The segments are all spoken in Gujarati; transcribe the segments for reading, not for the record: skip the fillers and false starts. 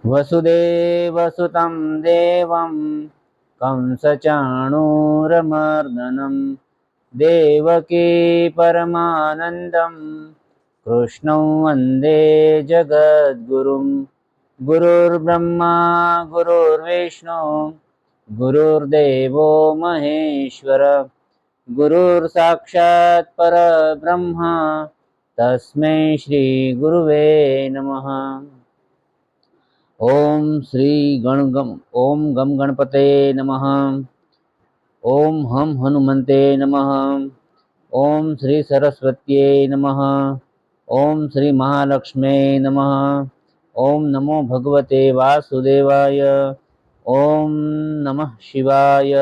वसुदेवसुतं देवं कंसचाणूरमर्दनं देवकी परमानन्दं कृष्णं वन्दे जगद्गुरुं। गुरुर्ब्रह्मा गुरुर्विष्णु गुरुर्देवो महेश्वर गुरुर्साक्षात् परब्रह्म तस्मै श्री गुरुवे नमः। ओम श्री ओम गम गणपते नमः। ओम हम हनुमते नमः। ओम श्री सरस्वत्यै नमः। ओम श्री महालक्ष्मी नमः। ओम नमो भगवते वासुदेवाय। ओम नमः शिवाय।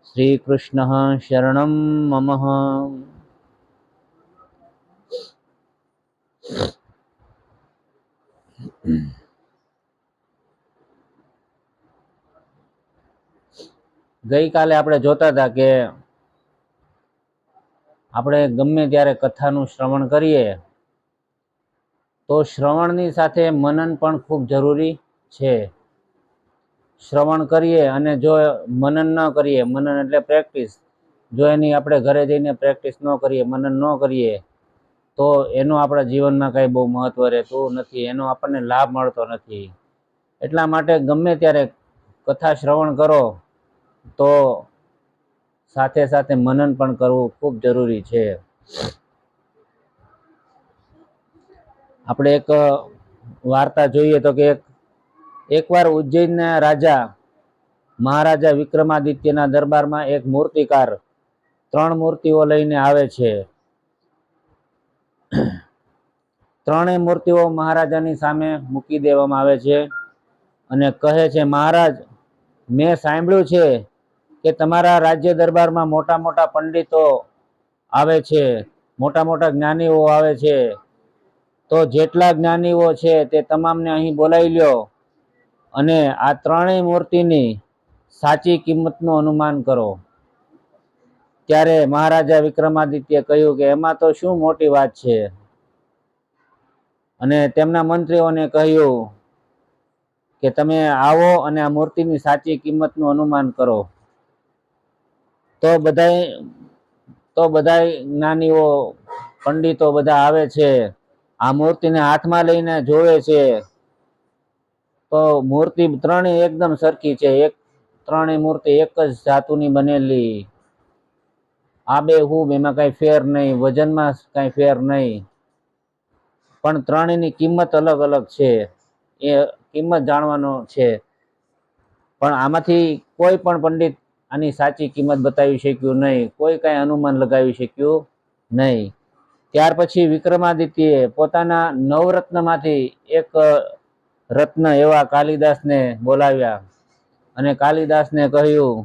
श्री कृष्ण शरणं मम। गई काले આપણે જોતા હતા કે આપણે ગમે ત્યારે કથાનું શ્રવણ કરીએ તો શ્રવણની સાથે મનન પણ ખૂબ જરૂરી છે। શ્રવણ કરીએ અને જો મનન ન કરીએ, મનન એટલે પ્રેક્ટિસ, જો એની આપણે ઘરે જઈને પ્રેક્ટિસ ન કરીએ, મનન ન કરીએ તો એનું આપણા જીવનમાં કંઈ બહુ મહત્વ રહેતું નથી, એનો આપણને લાભ મળતો નથી। એટલા માટે ગમે ત્યારે કથા શ્રવણ કરો તો સાથે સાથે મનન પણ કરવું ખૂબ જરૂરી છે। આપણે એક વાર્તા જોઈએ તો કે એકવાર ઉજ્જૈનના રાજા મહારાજા વિક્રમાદિત્યના દરબારમાં એક મૂર્તિકાર 3 મૂર્તિઓ લઈને આવે છે। ત્રણેય મૂર્તિઓ મહારાજાની સામે મૂકી દેવામાં આવે છે અને કહે છે, મહારાજ, મેં સાંભળ્યું છે કે તમારા રાજ્ય દરબારમાં મોટા મોટા પંડિતો આવે છે, મોટા મોટા જ્ઞાનીઓ આવે છે, તો જેટલા જ્ઞાનીઓ છે તે તમામને અહીં બોલાવી લ્યો અને આ ત્રણેય મૂર્તિની સાચી કિંમતનું અનુમાન કરો। ત્યારે મહારાજા વિક્રમાદિત્ય કહ્યું કે એમાં તો શું મોટી વાત છે, અને તેમના મંત્રીઓને કહ્યું કે તમે આવો અને આ મૂર્તિની સાચી કિંમતનું અનુમાન કરો। તો બધાય જ્ઞાનીઓ પંડિતો બધા આવે છે, આ મૂર્તિને હાથમાં લઈને જોવે છે તો મૂર્તિ ત્રણેય એકદમ સરખી છે, ત્રણેય મૂર્તિ એક જ ધાતુની બનેલી, આબેહૂબ, એમાં કઈ ફેર નહીં, વજનમાં કઈ ફેર નહીં, પણ ત્રણેયની કિંમત અલગ અલગ છે, એ કિંમત જાણવાનો છે। પણ આમાંથી કોઈ પણ પંડિત આની સાચી કિંમત બતાવી શક્યું નહીં, કોઈ કઈ અનુમાન લગાવી શક્યું નહીં। ત્યાર પછી વિક્રમાદિત્યએ પોતાના નવરત્નમાંથી એક રત્ન એવા કાલિદાસને બોલાવ્યા અને કાલિદાસને કહ્યું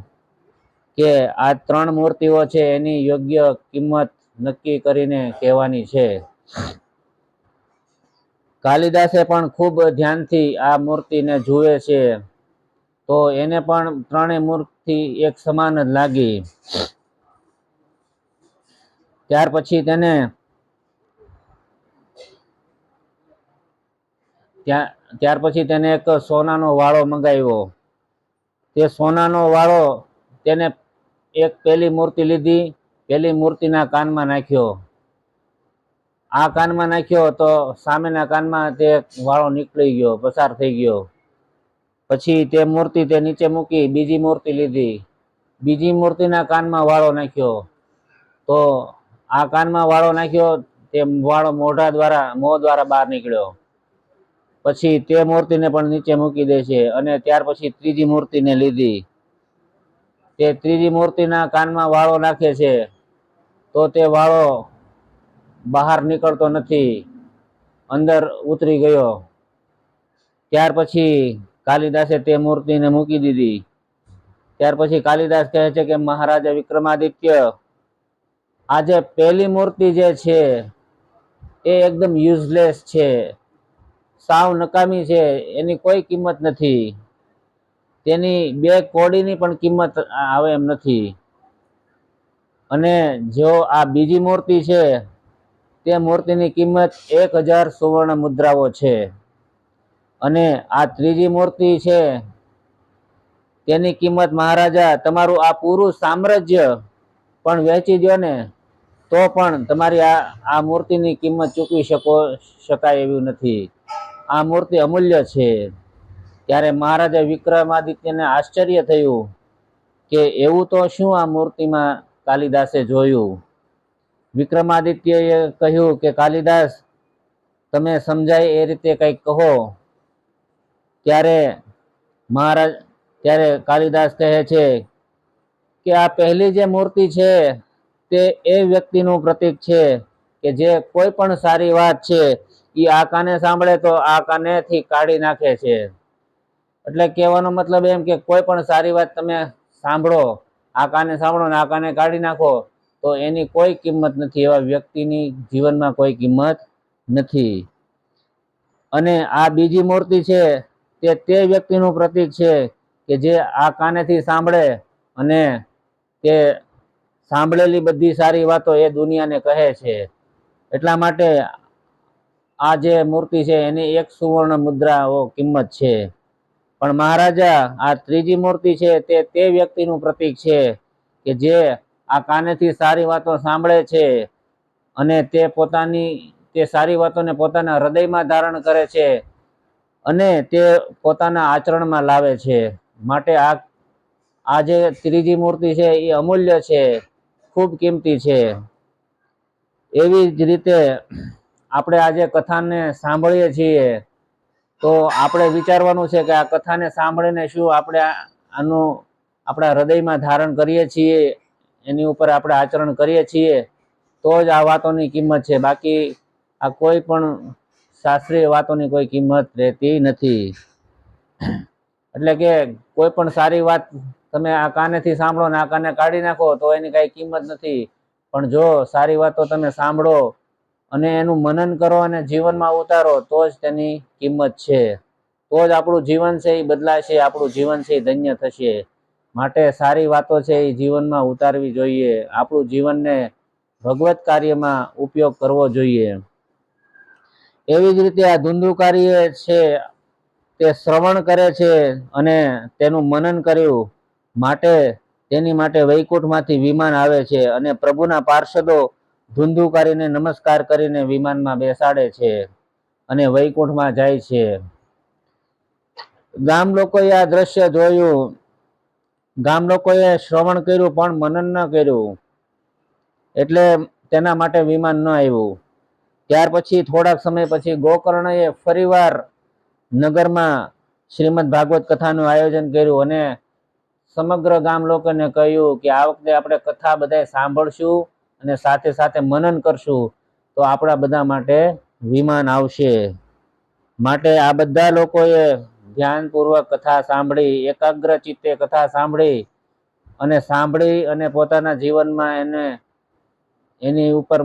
કે આ 3 મૂર્તિઓ છે એની યોગ્ય કિંમત નક્કી કરીને કહેવાની છે। કાલિદાસે પણ ખૂબ ધ્યાનથી આ મૂર્તિને જુએ છે તો એને પણ ત્રણેય મૂર્તિ એક સમાન જ લાગી। ત્યાર પછી તેને એક સોનાનો વાળો મંગાવ્યો। તે સોનાનો વાળો તેને એક પેલી મૂર્તિ લીધી, પેલી મૂર્તિના કાનમાં નાખ્યો, આ કાનમાં નાખ્યો તો સામેના કાનમાં તે વાળો નીકળી ગયો, પસાર થઈ ગયો। પછી તે મૂર્તિ તે નીચે મૂકી, બીજી મૂર્તિ લીધી, બીજી મૂર્તિના કાનમાં વાળો નાખ્યો તો આ કાનમાં વાળો નાખ્યો, તે વાળો મોં દ્વારા બહાર નીકળ્યો। પછી તે મૂર્તિને પણ નીચે મૂકી દે છે અને ત્યાર પછી ત્રીજી મૂર્તિને લીધી, તે ત્રીજી મૂર્તિના કાનમાં વાળો નાખે છે તો તે વાળો બહાર નીકળતો નથી, અંદર ઉતરી ગયો। ત્યાર પછી કાલિદાસે તે મૂર્તિને મૂકી દીધી। ત્યાર પછી કાલિદાસ કહે છે કે મહારાજા વિક્રમાદિત્ય, આ જે પહેલી મૂર્તિ જે છે એ એકદમ યુઝલેસ છે, સાવ નકામી છે, એની કોઈ કિંમત નથી, તેની 2 કોડીની પણ કિંમત આવે એમ નથી। અને જો આ બીજી મૂર્તિ છે તે મૂર્તિની કિંમત 1000 સુવર્ણ મુદ્રાઓ છે। અને આ ત્રીજી મૂર્તિ છે તેની કિંમત મહારાજા તમારું આ પૂરું સામ્રાજ્ય પણ વેચી દો ને તો પણ તમારી આ મૂર્તિની કિંમત ચૂકવી શકાય એવું નથી. આ મૂર્તિ અમૂલ્ય છે. ત્યારે મહારાજા વિક્રમાદિત્યને આશ્ચર્ય થયું કે એવું તો શું આ મૂર્તિમાં કાલિદાસે જોયું. વિક્રમાદિત્યએ કહ્યું કે કાલિદાસ, તમે સમજાય એ રીતે કંઈક કહો. ત્યારે કાલિદાસ કહે છે કે આ પહેલી જે મૂર્તિ છે તે એ વ્યક્તિનું પ્રતીક છે કે જે કોઈ પણ સારી વાત છે એ આ કાને સાંભળે તો આ કાનેથી કાઢી નાખે છે. એટલે કહેવાનો મતલબ એમ કે કોઈ પણ સારી વાત તમે સાંભળો, આ કાને સાંભળો ને આ કાને કાઢી નાખો તો એની કોઈ કિંમત નથી. એવા વ્યક્તિની જીવનમાં કોઈ કિંમત નથી. અને આ બીજી મૂર્તિ છે તે વ્યક્તિનું પ્રતીક છે કે જે આ કાનેથી સાંભળે અને તે સાંભળેલી બધી સારી વાતો એ દુનિયાને કહે છે. એટલા માટે આ જે મૂર્તિ છે એની 1 સુવર્ણ મુદ્રાઓ કિંમત છે. પણ મહારાજા આ ત્રીજી મૂર્તિ છે તે વ્યક્તિનું પ્રતીક છે કે જે આ કાનેથી સારી વાતો સાંભળે છે અને તે સારી વાતોને પોતાના હૃદયમાં ધારણ કરે છે અને તે પોતાના આચરણમાં લાવે છે. માટે આ જે ત્રીજી મૂર્તિ છે એ અમૂલ્ય છે, ખૂબ કિંમતી છે. એવી જ રીતે આપણે આજે કથાને સાંભળીએ છીએ તો આપણે વિચારવાનું છે કે આ કથાને સાંભળીને શું આપણે આપણા હૃદયમાં ધારણ કરીએ છીએ, એની ઉપર આપણે આચરણ કરીએ છીએ તો જ આ વાતોની કિંમત છે. બાકી આ કોઈ પણ શાસ્ત્રીય વાતોની કોઈ કિંમત રહેતી નથી. એટલે કે કોઈ પણ સારી વાત તમે આ કાનેથી સાંભળો ને આ કાને કાઢી નાખો તો એની કઈ કિંમત નથી. પણ જો સારી વાતો તમે સાંભળો અને એનું મનન કરો અને જીવનમાં ઉતારો તો જ તેની કિંમત છે. તો જ આપણું જીવન છે એ બદલાશે, આપણું જીવન છે એ ધન્ય થશે. માટે સારી વાતો છે એ જીવનમાં ઉતારવી જોઈએ. આપણું જીવનને ભગવત કાર્યમાં ઉપયોગ કરવો જોઈએ. એવી જ રીતે આ ધુંધુકારીએ છે તે શ્રવણ કરે છે અને તેનું મનન કર્યું માટે તેની માટે વૈકુંઠમાંથી વિમાન આવે છે અને પ્રભુના પાર્ષદો ધુંધુકારીને નમસ્કાર કરીને વિમાનમાં બેસાડે છે અને વૈકુંઠમાં જાય છે. ગામ લોકોએ આ દ્રશ્ય જોયું. ગામ લોકોએ શ્રવણ કર્યું પણ મનન ન કર્યું એટલે તેના માટે વિમાન ન આવ્યું. ત્યાર પછી થોડાક સમય પછી ગોકર્ણએ ફરીવાર નગરમાં શ્રીમદ ભાગવત કથાનું આયોજન કર્યું અને સમગ્ર ગામ લોકોને કહ્યું કે આ વખતે આપણે કથા બધા સાંભળશું અને સાથે સાથે મનન કરશું તો આપણા બધા માટે વિમાન આવશે. માટે આ બધા લોકોએ ધ્યાનપૂર્વક કથા સાંભળી, એકાગ્ર ચિત્તે કથા સાંભળી અને પોતાના જીવનમાં એની ઉપર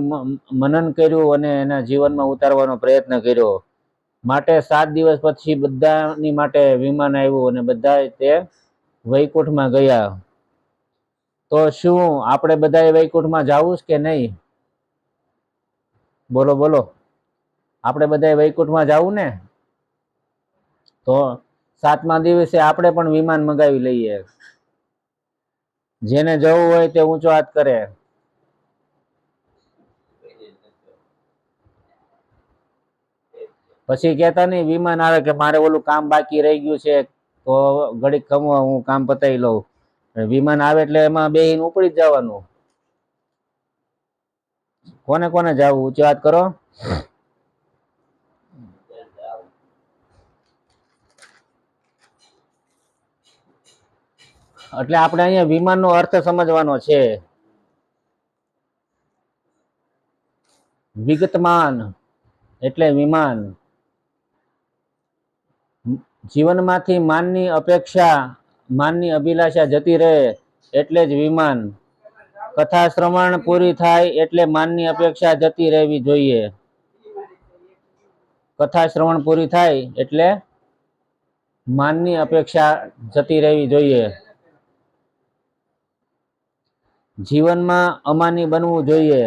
મનન કર્યું અને એના જીવનમાં ઉતારવાનો પ્રયત્ન કર્યો. માટે 7 દિવસ પછી બધાની માટે વિમાન આવ્યું અને બધા તે વૈકુંઠમાં ગયા. તો શું આપણે બધાએ વૈકુંઠમાં જવું કે નહીં? બોલો બોલો, આપણે બધાએ વૈકુંઠમાં જવું ને? તો 7મા દિવસે આપણે પણ વિમાન મંગાવી લઈએ. જેને જવું હોય તે ઊંચો હાથ કરે. પછી કહેતા નહીં વિમાન આવે કે મારે ઓલું કામ બાકી રહી ગયું છે તો ઘડીક ખમો હું કામ પતાવી લઉં. વિમાન આવે એટલે એમાં બેહીને ઉપડી જ જવાનું. કોને કોને જવું ઊંચો હાથ કરો. એટલે આપણે અહીંયા વિમાનનો અર્થ સમજવાનો છે. વિગતમાન એટલે વિમાન. જીવનમાંથી માનની અભિલાષા જતી રહે એટલે જ વિમાન. કથા શ્રવણ પૂરી થાય એટલે માનની અપેક્ષા જતી રહેવી જોઈએ. કથા શ્રવણ પૂરી થાય એટલે માનની અપેક્ષા જતી રહેવી જોઈએ. જીવનમાં અમાની બનવું જોઈએ.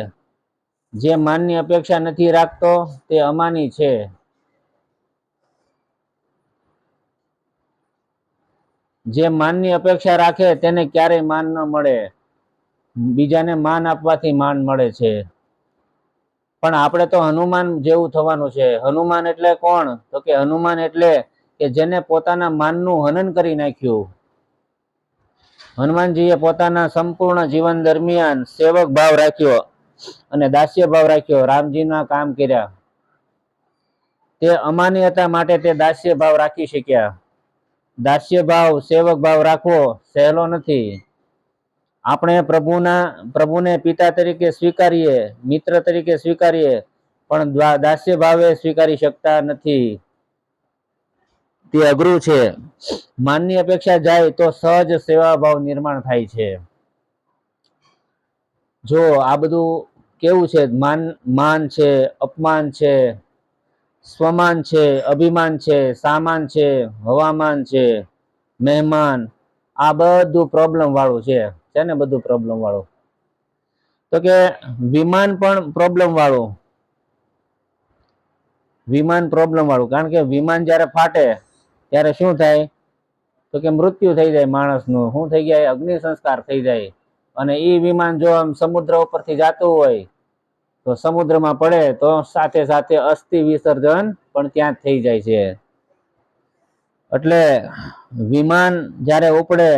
જે માનની અપેક્ષા નથી રાખતો તે અમાની છે. જે માનની અપેક્ષા રાખે તેને ક્યારેય માન ન મળે. બીજાને માન આપવાથી માન મળે છે. પણ આપણે તો હનુમાન જેવું થવાનું છે. હનુમાન એટલે કોણ? તો કે હનુમાન એટલે કે જેને પોતાના માનનું હનન કરી નાખ્યું. હનુમાનજીએ પોતાના સંપૂર્ણ જીવન દરમિયાન સેવક ભાવ રાખ્યો અને દાસ્ય ભાવ રાખ્યો. રામજીના કામ કર્યા. તે અમાની હતા માટે તે દાસ્ય ભાવ રાખી શક્યા. દાસ્ય ભાવ, સેવક ભાવ રાખવો સહેલો નથી. આપણે પ્રભુને પિતા તરીકે સ્વીકારીએ, મિત્ર તરીકે સ્વીકારીએ, પણ દાસ્ય ભાવે સ્વીકારી શકતા નથી. તે અઘરું છે. માનની અપેક્ષા જાય તો સહજ સેવા ભાવ નિર્માણ થાય છે. જો આ બધું કેવું છે? માન છે, અપમાન છે, સ્વમાન છે, અભિમાન છે, સામાન છે, હવામાન છે, મહેમાન, આ બધું પ્રોબ્લેમ વાળું છે ને? બધું પ્રોબ્લેમ વાળું. તો કે વિમાન પણ પ્રોબ્લેમ વાળું. વિમાન પ્રોબ્લેમ વાળું, કારણ કે વિમાન જ્યારે ફાટે ત્યારે શું થાય? તો કે મૃત્યુ થઈ જાય માણસનું. શું થઈ જાય? અગ્નિ સંસ્કાર થઈ જાય. અને એ વિમાન જો આમ સમુદ્ર ઉપરથી જતું હોય તો સમુદ્રમાં પડે તો સાથે સાથે અસ્થિ વિસર્જન પણ ત્યાં જ થઈ જાય છે. એટલે વિમાન જ્યારે ઉપડે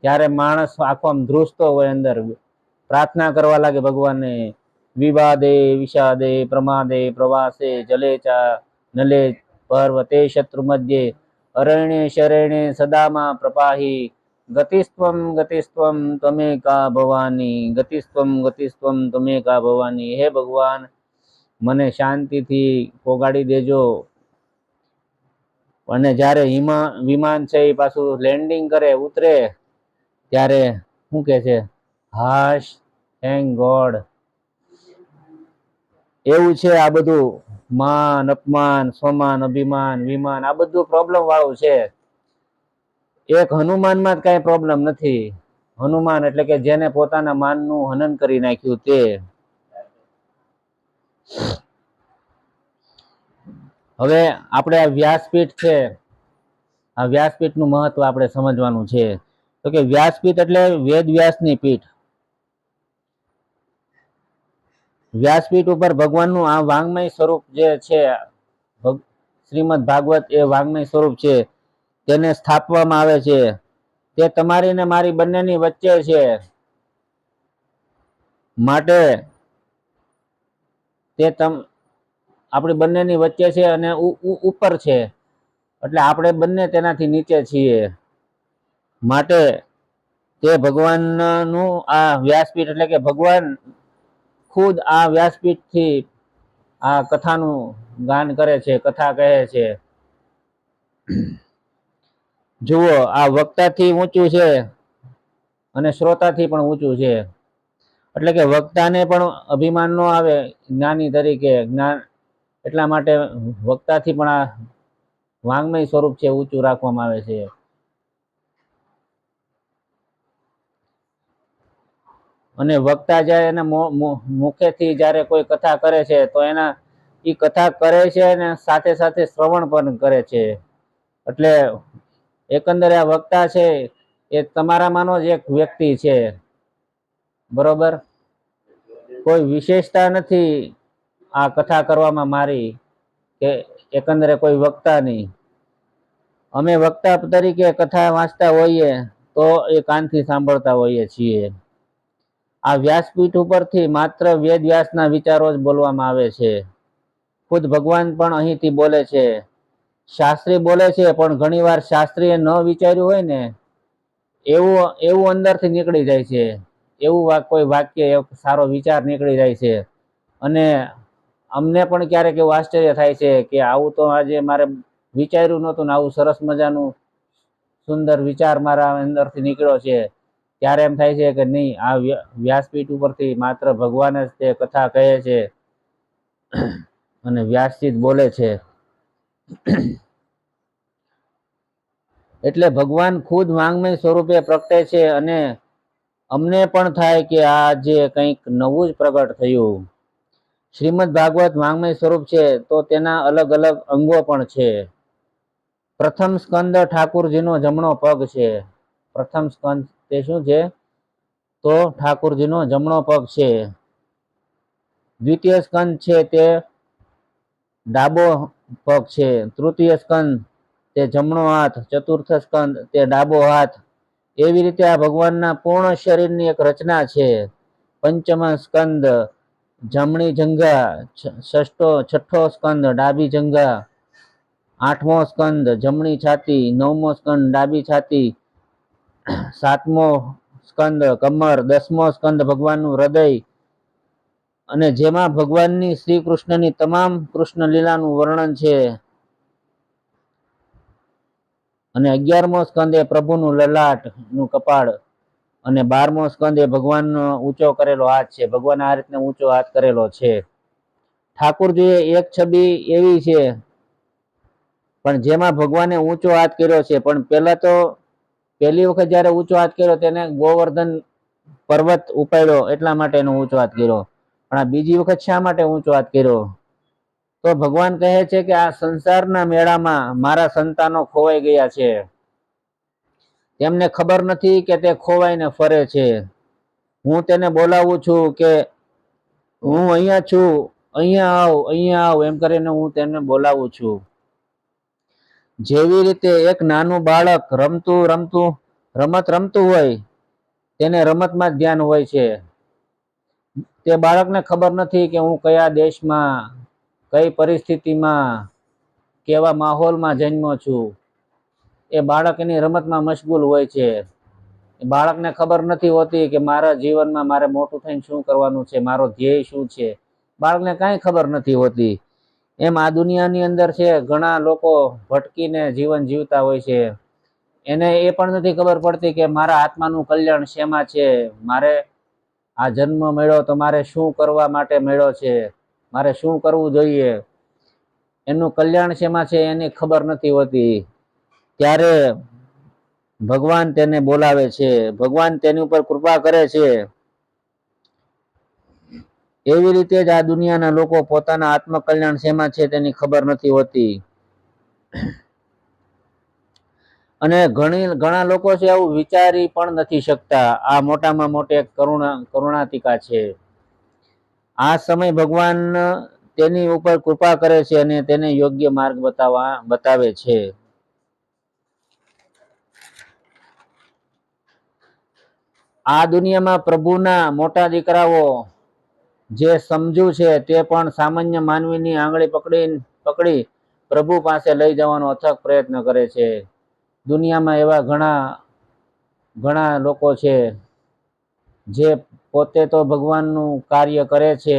ત્યારે માણસ આખો આમ ધ્રુજતો હોય, અંદર પ્રાર્થના કરવા લાગે ભગવાનને. વિવાદે વિષાદે પ્રમાદે પ્રવાસે જલેચા નલે પર્વતે શત્રુ મધ્યે અરણ્ય શરણ્ય સદામાં પ્રપાહી ગતિસ્ત્વમ ગતિસ્ત્વમ ત્વમેકા ભવાની ગતિસ્ત્વમ ત્વમેકા ભવાની. હે ભગવાન, મને શાંતિથી પોગાડી દેજો. અને જ્યારે વિમાન છે એ પાછું લેન્ડિંગ કરે, ઉતરે, ત્યારે શું કે છે? હાશ, થેન્ક ગોડ. એવું છે આ બધું. માન, અપમાન, સ્વમાન, અભિમાન, વિમાન, આ બધું પ્રોબ્લેમ વાળું છે. એક હનુમાનમાં જ કઈ પ્રોબ્લેમ નથી. હનુમાન એટલે કે જેને પોતાના માનનું હનન કરી નાખ્યું તે. હવે આપણે આ વ્યાસપીઠ છે, આ વ્યાસપીઠનું મહત્વ આપણે સમજવાનું છે. તો કે વ્યાસપીઠ એટલે વેદ વ્યાસની પીઠ. વ્યાસપીઠ ઉપર ભગવાનનું આ વાંગમય સ્વરૂપ જે છે, શ્રીમદ ભાગવત એ વાંગમય સ્વરૂપ છે, તેને સ્થાપવામાં આવે છે. તે તમારી ને મારી બંનેની વચ્ચે છે. માટે તે આપણી બંનેની વચ્ચે છે અને ઉપર છે. એટલે આપણે બંને તેનાથી નીચે છીએ. માટે તે ભગવાનનું આ વ્યાસપીઠ એટલે કે ભગવાન ખુદ આ વ્યાસપીઠથી આ કથાનું ગાન કરે છે, કથા કહે છે. જુઓ, આ વક્તાથી ઊંચું છે અને શ્રોતાથી પણ ઊંચું છે. એટલે કે વક્તાને પણ અભિમાન ન આવે જ્ઞાની તરીકે. એટલા માટે વક્તાથી પણ આ વાંગમય સ્વરૂપ છે ઊંચું રાખવામાં આવે છે. અને વક્તા જ્યારે એના મુખેથી જ્યારે કોઈ કથા કરે છે તો એના એ કથા કરે છે અને સાથે સાથે શ્રવણ પણ કરે છે. એટલે એકંદરે આ વક્તા છે એ તમારામાંનો જ એક વ્યક્તિ છે. બરોબર? કોઈ વિશેષતા નથી આ કથા કરવામાં મારી, કે એકંદરે કોઈ વક્તા નહીં. અમે વક્તા તરીકે કથા વાંચતા હોઈએ તો એ કાનથી સાંભળતા હોઈએ છીએ. આ વ્યાસપીઠ ઉપરથી માત્ર વેદ વ્યાસના વિચારો જ બોલવામાં આવે છે. ખુદ ભગવાન પણ અહીંથી બોલે છે. શાસ્ત્રી બોલે છે, પણ ઘણીવાર શાસ્ત્રીએ ન વિચાર્યું હોય ને એવું અંદરથી નીકળી જાય છે. એવું કોઈ વાક્ય, સારો વિચાર નીકળી જાય છે. અને અમને પણ ક્યારેક એવું આશ્ચર્ય થાય છે કે આવું તો આજે મારે વિચાર્યું નહોતું ને આવું સરસ મજાનું સુંદર વિચાર મારા અંદરથી નીકળ્યો છે. ત્યારે એમ થાય છે કે નહીં, આ વ્યાસપીઠ ઉપરથી માત્ર ભગવાન જ તે કથા કહે છે અને વ્યાસજી જ બોલે છે. એટલે ભગવાન ખુદ વાંગમય સ્વરૂપે પ્રગટે છે અને અમને પણ થાય કે આ જે કંઈક નવું જ પ્રગટ થયું. શ્રીમદ ભાગવત વાંગમય સ્વરૂપ છે તો તેના અલગ અલગ અંગો પણ છે. પ્રથમ સ્કંદ ઠાકુરજીનો જમણો પગ છે. પ્રથમ સ્કંદ તે શું છે? તો ઠાકુરજીનો જમણો પગ છે. દ્વિતીય સ્કંદ છે તે ડાબો પગ છે. તૃતીય સ્કંદ તે જમણો હાથ. ચતુર્થ સ્કંદ તે ડાબો હાથ. એવી રીતે આ ભગવાનના પૂર્ણ શરીરની એક રચના છે. પંચમ સ્કંદ જમણી જંઘા. છઠ્ઠો સ્કંદ ડાબી જંઘા. આઠમો સ્કંદ જમણી છાતી. નવમો સ્કંદ ડાબી છાતી. સાતમો સ્કંદ કમર. દસમો સ્કંદ ભગવાનનું હૃદય, અને જેમાં ભગવાનની શ્રી કૃષ્ણની તમામ કૃષ્ણ લીલાનું વર્ણન છે. અને 11મો સ્કંદ એ પ્રભુનું લલાટ નું કપાળ, અને 12મો સ્કંદ એ ભગવાનનો ઊંચો કરેલો હાથ છે. ભગવાન આ રીતના ઊંચો હાથ કરેલો છે. ઠાકુરજીએ એક છબી એવી છે પણ જેમાં ભગવાને ઊંચો હાથ કર્યો છે. પણ પહેલી વખત જયારે ઊંચો હાથ કર્યો તેને ગોવર્ધન પર્વત ઉપાડ્યો એટલા માટે એનો ઊંચો હાથ કર્યો. પણ આ બીજી વખત શા માટે ઊંચો હાથ કર્યો? તો ભગવાન કહે છે કે આ સંસારના મેળામાં મારા સંતાનો ખોવાઈ ગયા છે. તેમને ખબર નથી કે તે ખોવાઈને ફરે છે. હું તેને બોલાવું છું કે હું અહીંયા છું, અહીંયા આવ, અહીંયા આવ, એમ કરીને હું તેને બોલાવું છું. જેવી રીતે એક નાનું બાળક રમત રમતું હોય, તેને રમતમાં જ ધ્યાન હોય છે. તે બાળકને ખબર નથી કે હું કયા દેશમાં, કઈ પરિસ્થિતિમાં, કેવા માહોલમાં જન્મ્યો છું. એ બાળક એની રમતમાં મશગુલ હોય છે. બાળકને ખબર નથી હોતી કે મારા જીવનમાં મારે મોટું થઈને શું કરવાનું છે, મારો ધ્યેય શું છે. બાળકને કાંઈ ખબર નથી હોતી. એમ આ દુનિયાની અંદર છે ઘણા લોકો ભટકીને જીવન જીવતા હોય છે. એને એ પણ નથી ખબર પડતી કે મારા આત્માનું કલ્યાણ શેમાં છે. મારે આ જન્મ મળ્યો તો મારે શું કરવા માટે મળ્યો છે, મારે શું કરવું જોઈએ, એનું કલ્યાણ શેમાં છે એની ખબર નથી હોતી. ત્યારે ભગવાન તેને બોલાવે છે. ભગવાન તેની ઉપર કૃપા કરે છે. એવી રીતે જ આ દુનિયાના લોકો પોતાના આત્મકલ્યાણ શેમાં છે તેની ખબર નથી હોતી. અને ઘણા લોકો છે આવું વિચારી પણ નથી શકતા. આ મોટામાં મોટી એક કરુણાતિકા છે. આ સમય ભગવાન તેની ઉપર કૃપા કરે છે અને તેને યોગ્ય માર્ગ બતાવે છે. આ દુનિયામાં પ્રભુના મોટા દીકરાઓ જે સમજુ છે તે પણ સામાન્ય માનવીની આંગળી પકડી પ્રભુ પાસે લઈ જવાનો અથક પ્રયત્ન કરે છે. દુનિયામાં એવા ઘણા લોકો છે જે પોતે તો ભગવાનનું કાર્ય કરે છે,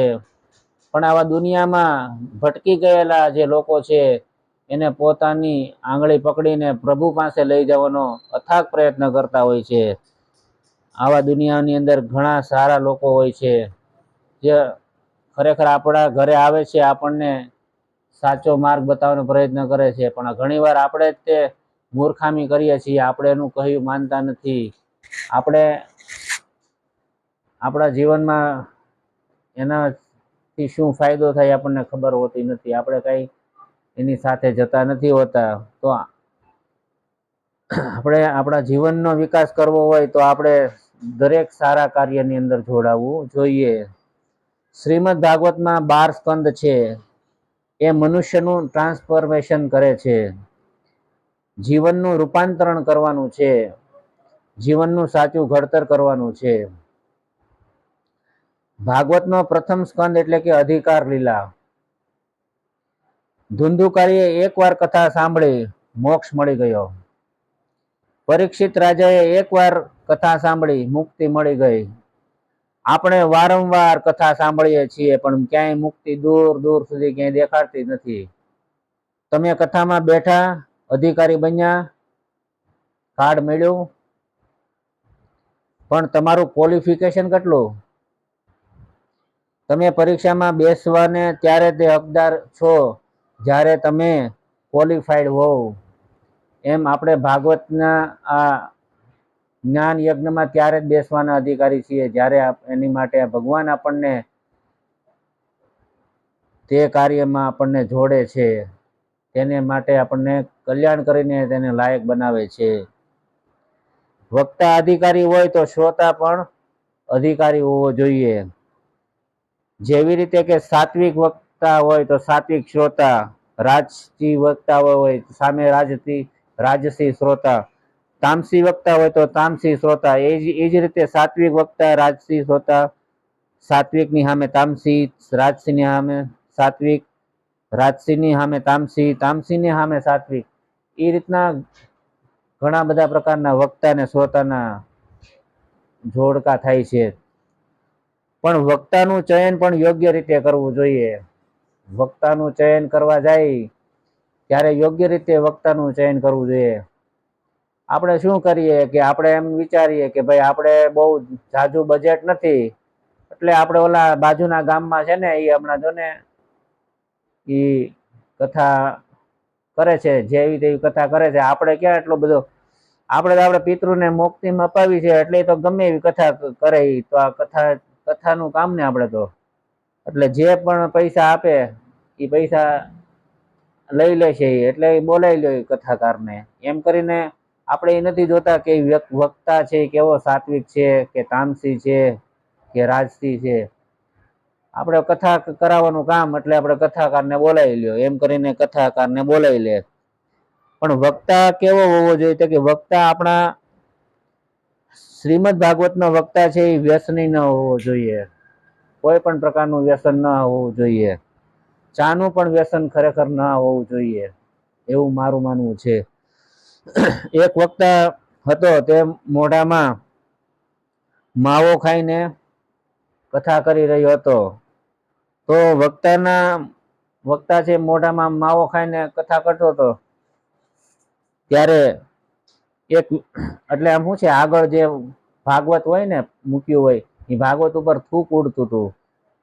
પણ આવા દુનિયામાં ભટકી ગયેલા જે લોકો છે એને પોતાની આંગળી પકડીને પ્રભુ પાસે લઈ જવાનો અથાગ પ્રયત્ન કરતા હોય છે. આવા દુનિયાની અંદર ઘણા સારા લોકો હોય છે જે ખરેખર આપણા ઘરે આવે છે, આપણને સાચો માર્ગ બતાવવાનો પ્રયત્ન કરે છે, પણ ઘણીવાર આપણે જ તે મૂર્ખામી કરીએ છીએ. આપણે એનું કહ્યું માનતા નથી. આપણે આપણા જીવનમાં એનાથી શું ફાયદો થાય આપણને ખબર હોતી નથી. આપણે કઈ એની સાથે જતા નથી હોતા. તો આપણે આપણા જીવનનો વિકાસ કરવો હોય તો આપણે દરેક સારા કાર્યની અંદર જોડાવવું જોઈએ. શ્રીમદ ભાગવતમાં 12 સ્કંદ છે. એ મનુષ્યનું ટ્રાન્સફોર્મેશન કરે છે. જીવનનું રૂપાંતરણ કરવાનું છે. જીવનનું સાચું ઘડતર કરવાનું છે. ભાગવતનો પ્રથમ સ્કંદ એટલે કે અધિકાર લીલા. ધુંધુકારીએ એકવાર કથા સાંભળી, મોક્ષ મળી ગયો. પરીક્ષિત રાજાએ એકવાર કથા સાંભળી, મુક્તિ મળી ગઈ. આપણે વારંવાર કથા સાંભળીએ છીએ પણ ક્યાંય મુક્તિ દૂર દૂર સુધી ક્યાંય દેખાડતી નથી. તમે કથામાં બેઠા, અધિકારી બન્યા, કાર્ડ મળ્યું, પણ તમારું ક્વોલિફિકેશન કેટલું? તમે પરીક્ષામાં બેસવાને ત્યારે તે હકદાર છો જ્યારે તમે ક્વોલિફાઈડ હોવ. એમ આપણે ભાગવતના આ જ્ઞાન યજ્ઞમાં ત્યારે જ બેસવાના અધિકારી છીએ જ્યારે એની માટે ભગવાન આપણને તે કાર્યમાં આપણને જોડે છે. તેને માટે આપણને કલ્યાણ કરીને તેને લાયક બનાવે છે. વક્તા અધિકારી હોય તો શ્રોતા પણ અધિકારી હોવો જોઈએ. જેવી રીતે કે સાત્વિક વક્તા હોય તો સાત્વિક શ્રોતા, રાજસી વક્તા હોય સામે રાજસી શ્રોતા, તામસી વક્તા હોય તો તામસી શ્રોતા. એ જ રીતે સાત્વિક વક્તા, રાજસી શ્રોતા, સાત્વિકની સામે તામસી, રાજસીની સામે સાત્વિક, રાજસીની સામે તામસી, તામસીની સામે સાત્વિક. એ રીતના ઘણા બધા પ્રકારના વક્તા અને શ્રોતાના જોડકા થાય છે. પણ વક્તાનું ચયન પણ યોગ્ય રીતે કરવું જોઈએ. વક્તાનું ચયન કરવા જાય ત્યારે યોગ્ય રીતે વક્તાનું ચયન કરવું જોઈએ. આપણે શું કરીએ કે આપણે એમ વિચારીએ કે ભાઈ આપણે બહુ જાજુ બજેટ નથી, એટલે આપણે ઓલા બાજુના ગામમાં છે ને, એ હમણાં જો ને એ કથા કરે છે, જેવી તેવી કથા કરે છે. આપણે ક્યાં એટલો બધો, આપણે તો આપણે પિતૃને મોક્ષની અપાવી છે એટલે તો ગમે એવી કથા કરે. તો આ કથાનું કામ ને આપણે તો, એટલે જે પણ પૈસા આપે એ પૈસા લઈ લે છે, એટલે બોલાવી લે કથાકારને. એમ કરીને આપણે એ નથી જોતા કે વક્તા છે કેવો સાત્વિક છે કે તામસી છે કે રાજસી છે. આપણે કથા કરાવવાનું કામ, એટલે આપણે કથાકારને બોલાવી લ્યો. એમ કરીને કથાકારને બોલાવી લે. પણ વક્તા કેવો હોવો જોઈએ? તો કે વક્તા આપણા શ્રીમદ ભાગવતનો વક્તા છે એ વ્યસની ન હોવો જોઈએ. કોઈ પણ પ્રકારનું વ્યસન ન હોવું જોઈએ. ચાનું પણ વ્યસન ખરેખર ન હોવું જોઈએ, એવું મારું માનવું છે. એક વક્તા હતો, તે મોઢામાં માવો ખાઈને કથા કરી રહ્યો હતો. તો વક્તા છે મોઢામાં માવો ખાઈને કથા કરતો હતો. ત્યારે એટલે આમ શું છે, આગળ જે ભાગવત હોય ને મૂક્યું હોય, એ ભાગવત ઉપર થૂક ઉડતું હતું.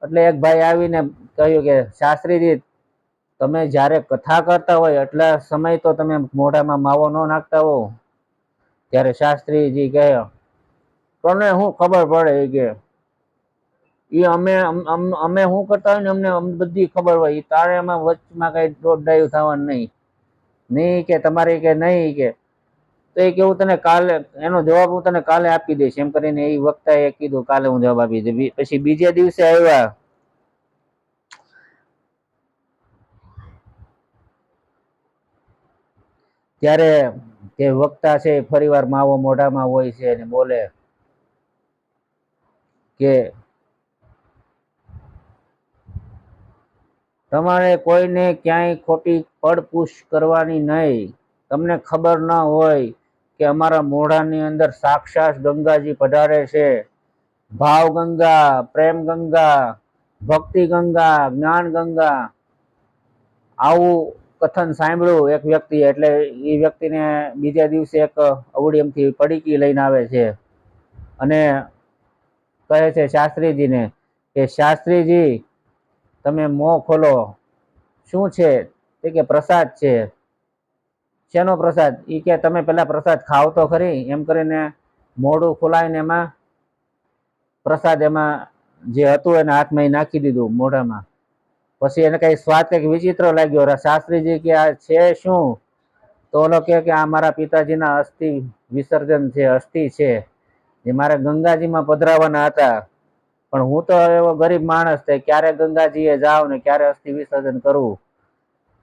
એટલે એક ભાઈ આવીને કહ્યું કે શાસ્ત્રીજી, તમે જ્યારે કથા કરતા હોય એટલા સમય તો તમે મોઢામાં માવો ન નાખતા હો. ત્યારે શાસ્ત્રીજી કહે, તને શું ખબર પડે? કે એ અમે શું કરતા હોય ને અમને બધી ખબર હોય. તારે એમાં વચમાં કઈ દોડાયું થવાનું નહીં કે તમારે કે નહીં કે. તો એ કેવું તને કાલે એનો જવાબ હું તને કાલે આપી દઈશ. એમ કરીને એ વક્તાએ કીધું કાલે હું જવાબ આપી દઈશ. પછી બીજે દિવસે આવ્યા. ત્યારે તે વક્તા છે ફરીવાર માવો મોઢામાં હોય છે અને બોલે કે તમારે કોઈને ક્યાંય ખોટી પડપૂછ કરવાની નહીં. તમને ખબર ન હોય કે અમારા મોઢાની અંદર સાક્ષાત ગંગાજી પધારે છે. ભાવ ગંગા, પ્રેમ ગંગા, ભક્તિ ગંગા, જ્ઞાન ગંગા. આવું કથન સાંભળ્યું એક વ્યક્તિ. એટલે એ વ્યક્તિને બીજા દિવસે એક અવળી એમથી પડીકી લઈને આવે છે અને કહે છે શાસ્ત્રીજીને કે શાસ્ત્રીજી, તમે મોં ખોલો. શું છે? તે કે પ્રસાદ છે. શેનો પ્રસાદ? એ કે તમે પેલા પ્રસાદ ખાવ તો ખરી. એમ કરીને મોઢું ખોલાવીને એમાં પ્રસાદ, એમાં જે હતું એને હાથમાં નાખી દીધું મોઢામાં. પછી એને કઈ સ્વાદ કઈક વિચિત્ર લાગ્યો. શાસ્ત્રીજી કે આ છે શું? તો ઓલો કે આ મારા પિતાજીના અસ્થિ વિસર્જન છે, અસ્થિ છે, જે મારે ગંગાજીમાં પધરાવાના હતા. પણ હું તો એવો ગરીબ માણસ છે, ક્યારે ગંગાજીએ જાવ ને ક્યારે અસ્થિ વિસર્જન કરવું.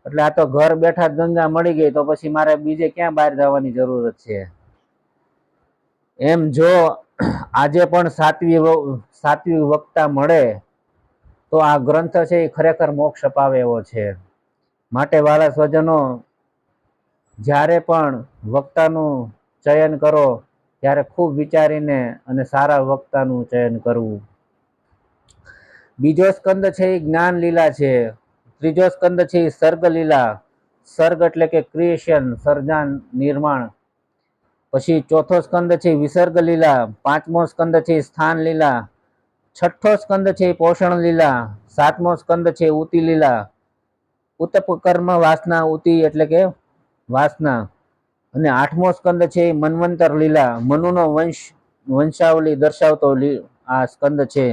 એટલે આ તો ઘર બેઠા જ ગંગા મળી ગઈ, તો પછી મારે બીજે ક્યાં બહાર જવાની જરૂરત છે? એમ જો આજે પણ સાત્વિક વક્તા મળે તો આ ગ્રંથ છે એ ખરેખર મોક્ષ અપાવે એવો છે. માટે વાલા સ્વજનો, જ્યારે પણ વક્તાનું ચયન કરો ત્યારે ખૂબ વિચારીને અને સારા વક્તાનું ચયન કરવું. બીજો સ્કંદ છે એ જ્ઞાન લીલા છે. ત્રીજો સ્કંદ છે એ સર્ગ લીલા. સર્ગ એટલે કે ક્રિએશન, સર્જન, નિર્માણ. પછી ચોથો સ્કંદ છે વિસર્ગ લીલા. પાંચમો સ્કંદ છે સ્થાન લીલા. છઠ્ઠો સ્કંદ છે પોષણ લીલા. સાતમો સ્કંદ છે ઉતિ લીલા. ઉતપ કર્મ વાસના, ઉતિ એટલે કે વાસના. અને આઠમો સ્કંદ છે મન્વંતર લીલા. મનુનો વંશાવલી દર્શાવતો આ સ્કંદ છે.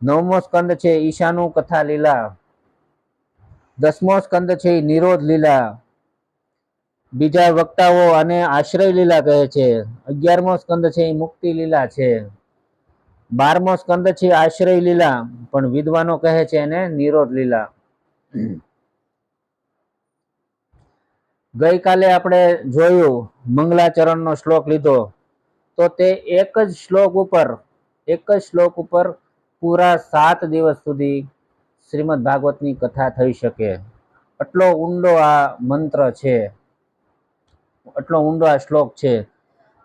નવમો સ્કંદ છે ઈશાનું કથા લીલા. 10મો સ્કંદ છે નિરોધ લીલા. બીજા વક્તાઓ આને આશ્રય લીલા કહે છે. 11મો સ્કંદ છે એ મુક્તિ લીલા છે. 12મો સ્કંદ છે આશ્રય લીલા, પણ વિદ્વાનો કહે છે એને નિરોધ લીલા. ગઈકાલે આપણે જોયું મંગલાચરણનો શ્લોક લીધો, તો તે એક જ શ્લોક ઉપર પૂરા 7 દિવસ સુધી શ્રીમદ ભાગવતની કથા થઈ શકે. આટલો ઊંડો આ મંત્ર છે, આટલો ઊંડો આ શ્લોક છે.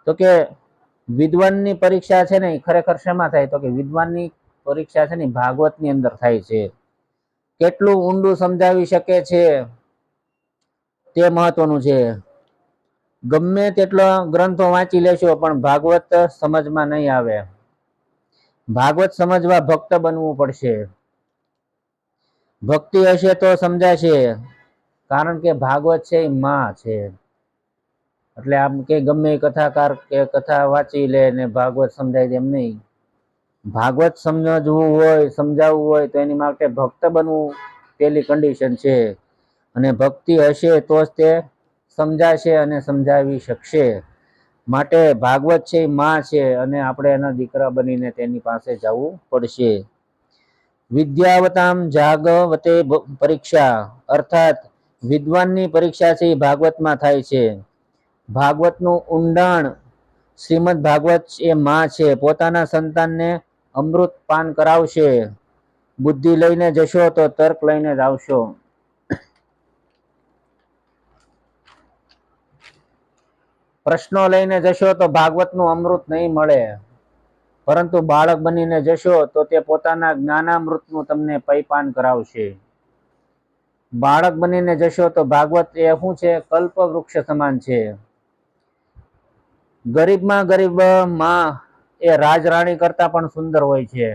તો કે વિદ્વાનની પરીક્ષા છે ને ખરેખર શેમાં થાય? તો કે વિદ્વાનની પરીક્ષા છે ને ભાગવતની અંદર થાય છે. કેટલું ઊંડું સમજાવી શકે છે તે મહત્વનું છે. ગમે તેટલો ગ્રંથો વાંચી લેશો પણ ભાગવત સમજમાં નહીં આવે. ભાગવત સમજવા ભક્ત બનવું પડશે. ભક્તિ હશે તો સમજાશે, કારણ કે ભાગવત છે એ માં છે. એટલે આમ કે ગમે કથાકાર કે કથા વાંચી લે ને ભાગવત સમજાય તેમ નહીં. ભાગવત સમજવું હોય, સમજાવવું હોય તો એની માટે ભક્ત બનવું પેલી કન્ડિશન છે. અને ભક્તિ હશે તો જ તે સમજાશે અને સમજાવી શકશે. માટે ભાગવત છે એ માં છે, અને આપણે એના દીકરા બનીને તેની પાસે જવું પડશે. વિદ્યાવતામ જાગવતે પરીક્ષા, અર્થાત વિદ્વાનની પરીક્ષા છે એ ભાગવતમાં થાય છે. ભાગવતનું ઊંડાણ, શ્રીમદ ભાગવત એ માં છે, પોતાના સંતાનને અમૃત પાન કરાવશે. બુદ્ધિ લઈને જશો તો તર્ક લઈને જ આવશો. પ્રશ્નો લઈને જશો તો ભાગવતનું અમૃત નહીં મળે, પરંતુ બાળક બનીને જશો તો તે પોતાના જ્ઞાનામૃતનું તમને પૈપાન કરાવશે. બાળક બનીને જશો તો ભાગવત એ શું છે? કલ્પ વૃક્ષ સમાન છે. ગરીબમાં ગરીબ માં એ રાજરાણી કરતા પણ સુંદર હોય છે.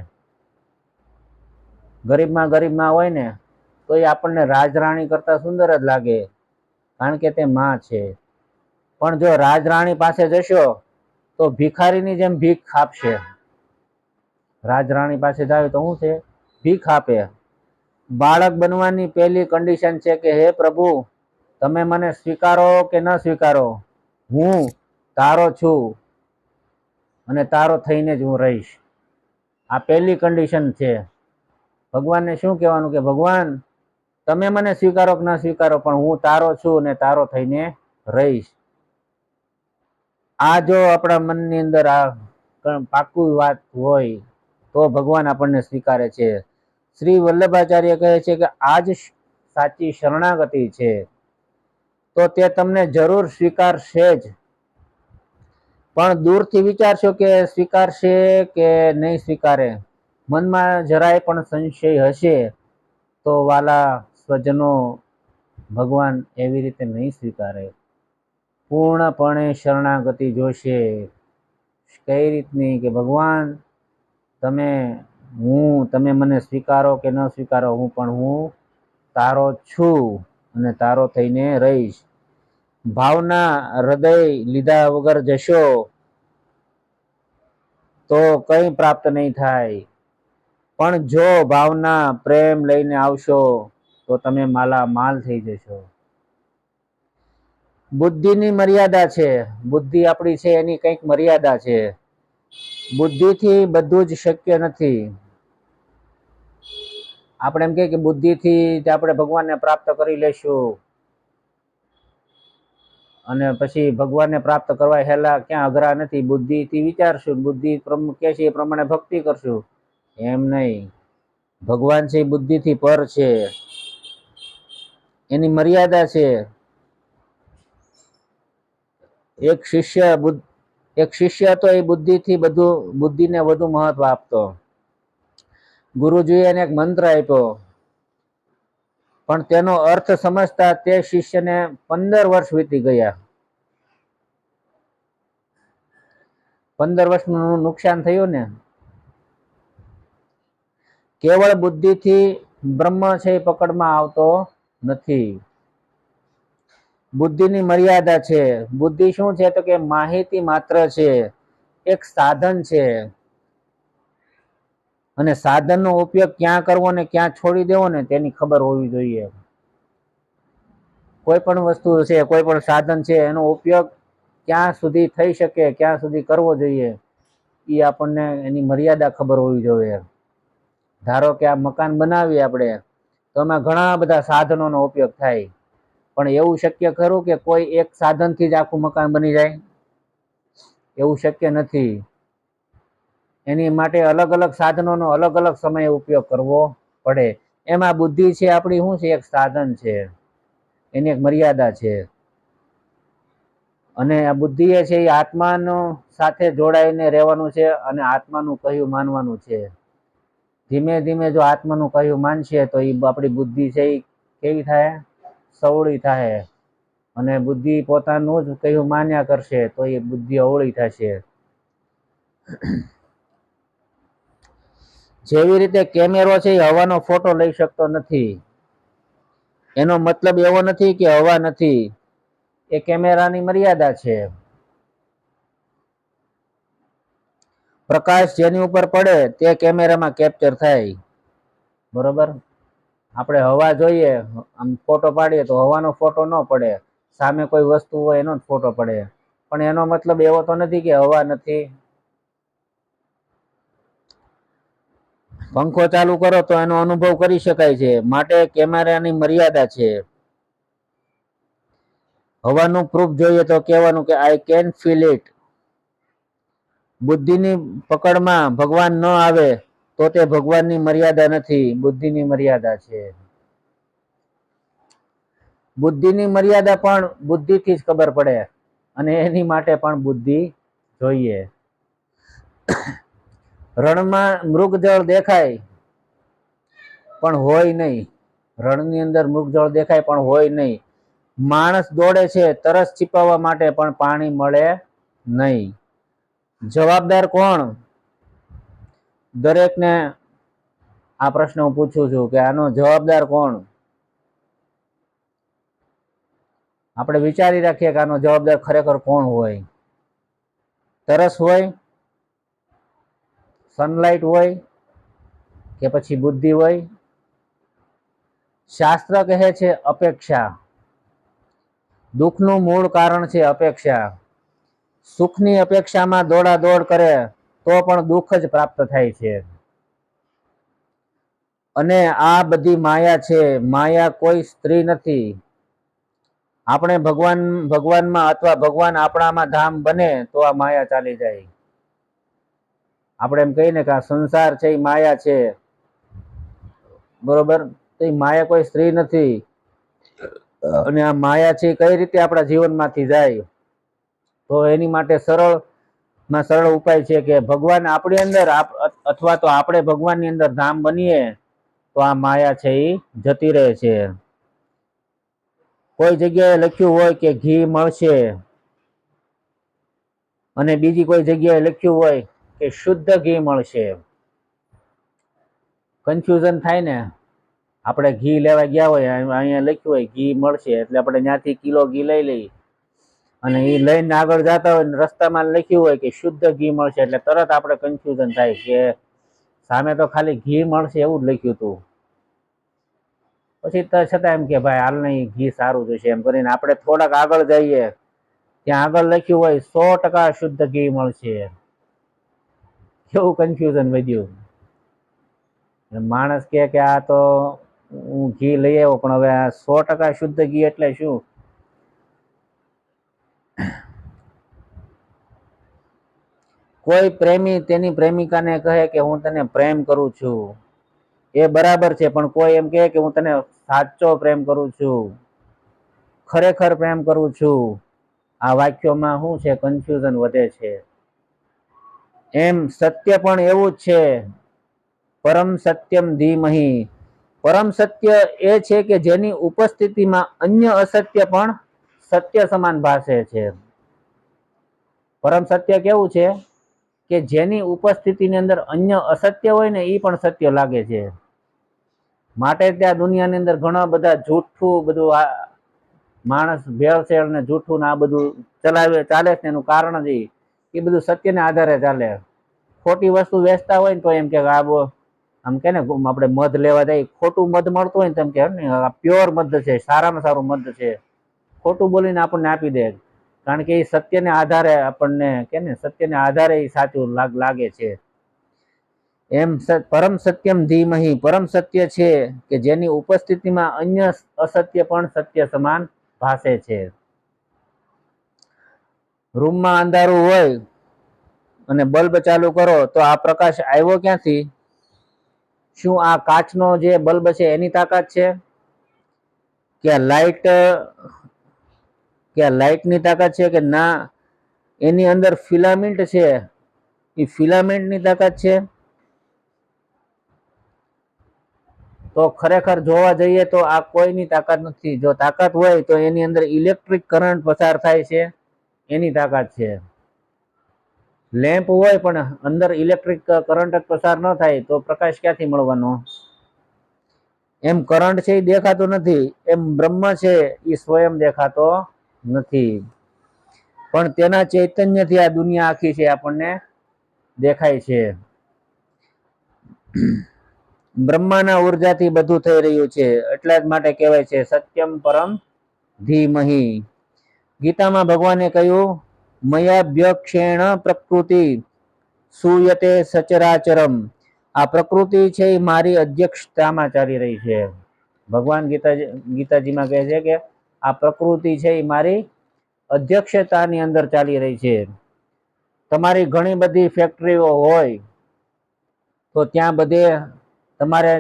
ગરીબમાં ગરીબ માં હોય ને તો એ આપણને રાજરાણી કરતા સુંદર જ લાગે, કારણ કે તે માં છે. પણ જો રાજરાણી પાસે જશો તો ભિખારીની જેમ ભીખ આપશે. રાજરાણી પાસે જાવ તો શું છે? ભીખ આપે. બાળક બનવાની પહેલી કન્ડિશન છે કે હે પ્રભુ, તમે મને સ્વીકારો કે ન સ્વીકારો, હું તારો છું અને તારો થઈને જ હું રહીશ. આ પહેલી કન્ડિશન છે. ભગવાનને શું કહેવાનું કે ભગવાન, તમે મને સ્વીકારો કે ના સ્વીકારો, પણ હું તારો છું અને તારો થઈને રહીશ. આ જો આપણા મનની અંદર આ પાક્કું વાત હોય તો ભગવાન આપણને સ્વીકારે છે. શ્રી વલ્લભાચાર્ય કહે છે કે આ જ સાચી શરણાગતિ છે. તો તે તમને જરૂર સ્વીકારશે જ. પણ દૂરથી વિચારશો કે સ્વીકારશે કે નહીં સ્વીકારે, મનમાં જરાય પણ સંશય હશે તો વાલા સ્વજનો, ભગવાન એવી રીતે નહીં સ્વીકારે. પૂર્ણપણે શરણાગતિ જોશે. કઈ રીતની? કે ભગવાન તમે મને સ્વીકારો કે ન સ્વીકારો, હું તારો છું અને તારો થઈને રહીશ. ભાવના હૃદય લીધા વગર જશો તો કંઈ પ્રાપ્ત નહીં થાય. પણ જો ભાવના પ્રેમ લઈને આવશો તો તમે માલામાલ થઈ જશો. બુદ્ધિની મર્યાદા છે. બુદ્ધિ આપણી છે એની કંઈક મર્યાદા છે. બુદ્ધિથી બધું જ શક્ય નથી. આપણે એમ કહીએ કે બુદ્ધિથી આપણે ભગવાનને પ્રાપ્ત કરી લેશું અને પછી ભગવાનને પ્રાપ્ત કરવા હેલા ક્યાં અઘરા નથી. બુદ્ધિથી વિચારશું, બુદ્ધિ કે છે એ પ્રમાણે ભક્તિ કરશું. એમ નહીં. ભગવાન છે એ બુદ્ધિથી પર છે, એની મર્યાદા છે. એક શિષ્ય હતો એ બુદ્ધિને વધુ મહત્વ આપતો. ગુરુજીએ એને એક મંત્ર આપ્યો, પણ તેનો અર્થ સમજતા તે શિષ્યને 15 વર્ષ વીતી ગયા. 15 વર્ષનું નુકસાન થયું ને. કેવળ બુદ્ધિથી બ્રહ્મ છે એ પકડમાં આવતો નથી. બુદ્ધિની મર્યાદા છે. બુદ્ધિ શું છે? તો કે માહિતી માત્ર છે, એક સાધન છે. અને સાધનનો ઉપયોગ ક્યાં કરવો ને ક્યાં છોડી દેવો ને તેની ખબર હોવી જોઈએ. કોઈ પણ વસ્તુ છે, કોઈ પણ સાધન છે, એનો ઉપયોગ ક્યાં સુધી થઈ શકે, ક્યાં સુધી કરવો જોઈએ, એ આપણને એની મર્યાદા ખબર હોવી જોઈએ. ધારો કે આ મકાન બનાવીએ આપણે, તો એમાં ઘણા બધા સાધનોનો ઉપયોગ થાય, પણ એવું શક્ય ખરું કે કોઈ એક સાધનથી જ આખું મકાન બની જાય? એવું શક્ય નથી. એની માટે અલગ અલગ સાધનોનો અલગ અલગ સમયે ઉપયોગ કરવો પડે. એમાં બુદ્ધિ છે આપણી શું છે? એક સાધન છે, એની એક મર્યાદા છે. અને આ બુદ્ધિ એ છે એ આત્માનો સાથે જોડાઈને રહેવાનું છે, અને આત્માનું કહ્યું માનવાનું છે. ધીમે ધીમે જો આત્માનું કહ્યું માનશે તો એ આપણી બુદ્ધિ છે એ કેવી થાય? સવળી થાય. અને બુદ્ધિ પોતાનું જ કહ્યું માન્યા કરશે તો એ બુદ્ધિ અવળી થશે. જેવી રીતે કેમેરો છે એ હવાનો ફોટો લઈ શકતો નથી. એનો મતલબ એવો નથી કે હવા નથી, એ કેમેરાની મર્યાદા છે. પ્રકાશ જેની ઉપર પડે તે કેમેરામાં કેપ્ચર થાય, બરોબર? આપણે હવા જોઈએ, આમ ફોટો પાડીએ તો હવાનો ફોટો ન પડે, સામે કોઈ વસ્તુ હોય એનો જ ફોટો પડે. પણ એનો મતલબ એવો તો નથી કે હવા નથી. પંખો ચાલુ કરો તો એનો અનુભવ કરી શકાય છે, માટે કેમેરાની મર્યાદા છે. હવાનું પ્રૂફ જોઈએ તો કહેવાનું કે આઈ કેન ફીલ ઇટ. બુદ્ધિની પકડમાં ભગવાન ન આવે તો તે ભગવાનની મર્યાદા નથી, બુદ્ધિની મર્યાદા છે. બુદ્ધિની મર્યાદા પણ બુદ્ધિથી જ ખબર પડે, અને એની માટે પણ બુદ્ધિ જોઈએ. રણમાં મૃગજળ દેખાય પણ હોય નહીં. રણની અંદર મૃગજળ દેખાય પણ હોય નહીં. માણસ દોડે છે તરસ છીપાવવા માટે, પણ પાણી મળે નહીં. જવાબદાર કોણ? દરેકને આ પ્રશ્ન હું પૂછું છું કે આનો જવાબદાર કોણ? આપણે વિચારી રાખીએ કે આનો જવાબદાર ખરેખર કોણ હોય? તરસ હોય, સનલાઇટ હોય, કે પછી બુદ્ધિ હોય? શાસ્ત્ર કહે છે અપેક્ષા. દુઃખનું મૂળ કારણ છે અપેક્ષા. સુખની અપેક્ષામાં દોડાદોડ કરે તો પણ દુઃખ જ પ્રાપ્ત થાય છે. અને આ બધી માયા છે. માયા કોઈ સ્ત્રી નથી. આપણે ભગવાનમાં અથવા ભગવાન આપણામાં ધામ બને તો આ માયા ચાલી જાય. આપણે એમ કહીએ ને કે આ સંસાર છે એ માયા છે, બરોબર? તો એ માયા કોઈ સ્ત્રી નથી. અને આ માયા છે કઈ રીતે આપણા જીવનમાંથી જાય? તો એની માટે સરળમાં સરળ ઉપાય છે કે ભગવાન આપણી અંદર, અથવા તો આપણે ભગવાનની અંદર ધામ બનીએ તો આ માયા છે એ જતી રહે છે. કોઈ જગ્યાએ લખ્યું હોય કે ઘી મળશે, અને બીજી કોઈ જગ્યાએ લખ્યું હોય કે શુદ્ધ ઘી મળશે. કન્ફ્યુઝન થાય ને? આપણે ઘી લેવા ગયા હોય, અહીંયા લખ્યું હોય ઘી મળશે, એટલે આપણે ત્યાંથી કિલો ઘી લઈ લઈએ, અને એ લઈને આગળ જતા હોય ને રસ્તામાં લખ્યું હોય કે શુદ્ધ ઘી મળશે, એટલે તરત આપણે કન્ફ્યુઝન થાય કે સામે તો ખાલી ઘી મળશે એવું જ લખ્યું હતું. પછી છતાં એમ કે ભાઈ હાલ નહીં, ઘી સારું જશે, એમ કરીને આપણે થોડાક આગળ જઈએ, ત્યાં આગળ લખ્યું હોય 100% શુદ્ધ ઘી મળશે. કેવું કન્ફ્યુઝન વધ્યું. માણસ કે આ તો હું ઘી લઈ આવ્યો, પણ હવે આ 100% શુદ્ધ ઘી એટલે શું? કોઈ પ્રેમી તેની પ્રેમિકાને કહે કે હું તને પ્રેમ કરું છું, એ બરાબર છે. પણ કોઈ એમ કહે કે હું તને સાચો પ્રેમ કરું છું, ખરેખર પ્રેમ કરું છું, આ વાક્યોમાં શું છે? કન્ફ્યુઝન વધે છે. એમ સત્ય પણ એવું જ છે. પરમ સત્યમ ધીમહિ. પરમ સત્ય એ છે કે જેની ઉપસ્થિતિમાં અન્ય અસત્ય પણ સત્ય સમાન ભાસે છે. પરમ સત્ય કેવું છે? કે જેની ઉપસ્થિતિની અંદર અન્ય અસત્ય હોય ને એ પણ સત્ય લાગે છે. માટે ત્યાં દુનિયાની અંદર ઘણા બધા જૂઠું બધું માણસ ભેળસેળ ને જૂઠું ને આ બધું ચાલે છે. એનું કારણ જ એ બધું સત્યને આધારે ચાલે. ખોટી વસ્તુ વેચતા હોય ને તો એમ કે આમ કે ને આપણે મધ લેવા જાય, ખોટું મધ મળતું હોય ને તેમ કે પ્યોર મધ છે, સારામાં સારું મધ છે, ખોટું બોલીને આપણને આપી દે, કારણ કે એ સત્યને આધારે આપણને કે ને સત્યને આધારે એ સાચું લાગે છે. એમ પરમ સત્યમ ધીમહિ, પરમ સત્ય છે કે જેની ઉપસ્થિતિમાં અન્ય અસત્ય પણ સત્ય સમાન ભાસે છે. રૂમમાં અંધારું હોય અને બલ્બ ચાલુ કરો તો આ પ્રકાશ આવ્યો ક્યાંથી? શું આ કાચનો જે બલ્બ છે એની તાકાત છે કે લાઇટની તાકાત છે? કે ના, એની અંદર ફિલામેન્ટ છે, એ ફિલામેન્ટની તાકાત છે. તો ખરેખર જોવા જઈએ તો આ કોઈની તાકાત નથી. જો તાકાત હોય તો એની અંદર ઇલેક્ટ્રિક કરંટ પસાર થાય છે, એની તાકાત છે. લેમ્પ હોય પણ અંદર ઇલેક્ટ્રિક કરંટ જ પસાર ન થાય તો પ્રકાશ ક્યાંથી મળવાનો? એમ કરંટ છે એ દેખાતો નથી, એમ બ્રહ્મ છે એ સ્વયં દેખાતો નથી, પણ તેના ચૈતન્યથી આ દુનિયા આખી છે આપણને દેખાય છે. બ્રહ્માના ઉર્જાથી બધું થઈ રહ્યું છે, એટલા જ માટે કહેવાય છે સત્યમ પરમ ધીમહિ. ગીતામાં ભગવાને કહ્યું, મયાભ્યક્ષેણ પ્રકૃતિ સૂયતે સચરાચરમ. આ પ્રકૃતિ છે એ મારી અધ્યક્ષતામાં ચાલી રહી છે. ભગવાન ગીતાજીમાં કહે છે કે આ પ્રકૃતિ છે એ મારી અધ્યક્ષતાની અંદર ચાલી રહી છે. તમારી ઘણી બધી ફેક્ટરીઓ હોય તો ત્યાં બધે તમારે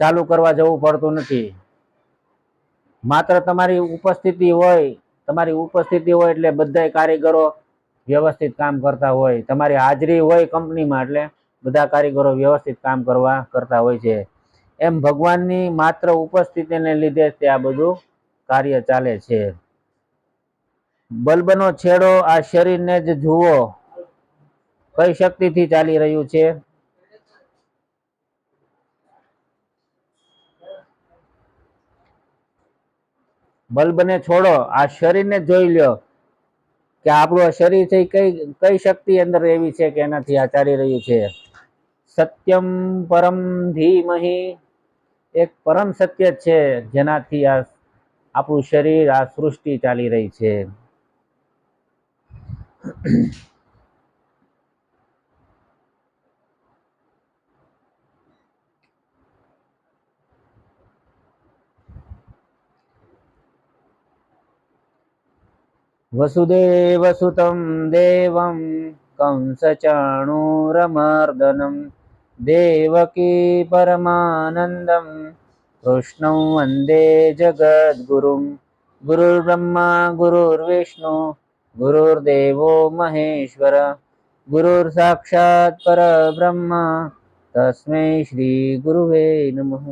ચાલુ કરવા જવું પડતું નથી. માત્ર તમારી ઉપસ્થિતિ હોય એટલે બધા કારીગરો વ્યવસ્થિત કામ કરતા હોય. તમારી હાજરી હોય કંપનીમાં એટલે બધા કારીગરો વ્યવસ્થિત કામ કરતા હોય છે. એમ ભગવાનની માત્ર ઉપસ્થિતિને લીધે જ આ બધું કાર્ય ચાલે છે. બલ્બનો છેડો આ શરીરને જ જુઓ, કઈ શક્તિથી ચાલી રહ્યું છે? બલ્બને છોડો, આ શરીરને જોઈ લ્યો કે આપણું શરીર છે કઈ શક્તિ અંદર એવી છે કે એનાથી આ ચાલી રહ્યું છે. સત્યમ પરમ ધીમહિ, એક પરમ સત્ય છે જેનાથી આ આપણું શરીર, આ સૃષ્ટિ ચાલી રહી છે. વસુદેવ સુતમ દેવમ કંસ ચાણૂરમર્દનમ દેવકી પરમાનંદમ કૃષ્ણં વંદે જગદ્ગુરુમ. ગુરુર્બ્રહ્મા ગુરુર્વિષ્ણુ ગુરુર્દેવો મહેશ્વર ગુરુર સાક્ષાત પરબ્રહ્મ તસ્મૈ શ્રી ગુરુવે નમઃ.